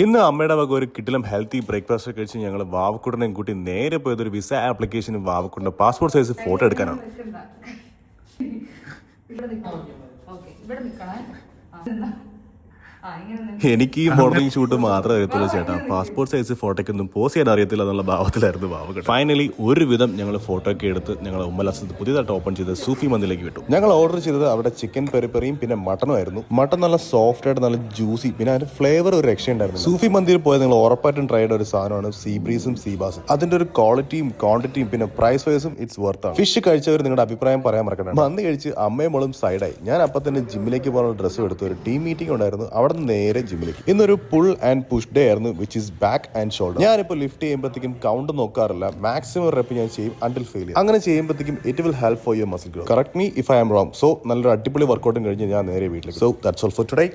ഇന്ന് അമ്മയുടെ വക ഒരു കിട്ടിലും ഹെൽത്തി ബ്രേക്ക്ഫാസ്റ്റ് കഴിച്ച് ഞങ്ങൾ വാവക്കുട്ടനെയും കൂട്ടി നേരെ പോയതൊരു വിസ ആപ്ലിക്കേഷന് വാവക്കുട്ടൻ്റെ പാസ്പോർട്ട് സൈസ് ഫോട്ടോ എടുക്കാനാണ്. എനിക്ക് ഈ മോഡലിംഗ് ഷൂട്ട് മാത്രമേ അറിയത്തുള്ളൂ ചേട്ടാ, പാസ്പോർട്ട് സൈസ് ഫോട്ടോയ്ക്കൊന്നും പോസ് ചെയ്യാൻ അറിയത്തില്ല എന്നുള്ള ഭാവത്തിലായിരുന്നു വാവകൾ. ഫൈനലി ഒരുവിധം ഞങ്ങൾ ഫോട്ടോ ഒക്കെ എടുത്ത് ഞങ്ങൾ ഉമ്മലസത്ത് പുതിയതായിട്ട് ഓപ്പൺ ചെയ്ത് സൂഫി മന്തിലേക്ക് വിട്ടു. ഞങ്ങൾ ഓർഡർ ചെയ്തത് അവിടെ ചിക്കൻ പെരിപ്പെറിയും പിന്നെ മട്ടനും ആയിരുന്നു. മട്ടൻ നല്ല സോഫ്റ്റ് ആയിട്ട് നല്ല ജ്യൂസി, പിന്നെ അതിന്റെ ഫ്ലേവർ ഒരു രക്ഷയുണ്ടായിരുന്നു. സൂഫി മന്തിയിൽ പോയത് നിങ്ങൾ ഉറപ്പായിട്ടും ട്രൈ ചെയ്ത ഒരു സാധനമാണ് സീ ബ്രീസും സീ ബാസും. അതിന്റെ ഒരു ക്വാളിറ്റിയും ക്വാണ്ടിറ്റിയും പിന്നെ പ്രൈസ് വൈസും ഇറ്റ്സ് വർത്ത് ആണ്. ഫിഷ് കഴിച്ചവർ നിങ്ങളുടെ അഭിപ്രായം പറയാൻ മറക്കണ്ട. മന്തി കഴിച്ച് അമ്മയും മോളും സൈഡായി. ഞാൻ അപ്പം തന്നെ ജിമ്മിലേക്ക് പോകാനുള്ള ഡ്രസ്സ് എടുത്തു. ഒരു ടീം മീറ്റിംഗ് ഉണ്ടായിരുന്നു, അവിടെ നേരെ ജിമ്മിലേക്ക്. ഇന്നൊരു പുൾ ആൻഡ് പുഷ് ഡേ ആയിരുന്നു, which is back and shoulder. ഞാനിപ്പോൾ ലിഫ്റ്റ് ചെയ്യുമ്പോഴത്തേക്കും കൗണ്ട് നോക്കാറില്ല, മാക്സിമം റെപ്പ് ഞാൻ ചെയ്യും അണ്ടിൽ ഫെയിൽ. അങ്ങനെ ചെയ്യുമ്പോഴത്തേക്കും it will help for your muscle grow. Correct me if I am wrong. So നല്ലൊരു അടിപൊളി വർക്കൗട്ടും കഴിഞ്ഞ് ഞാൻ നേരെ വീട്ടിലേക്ക്. So that's all for today.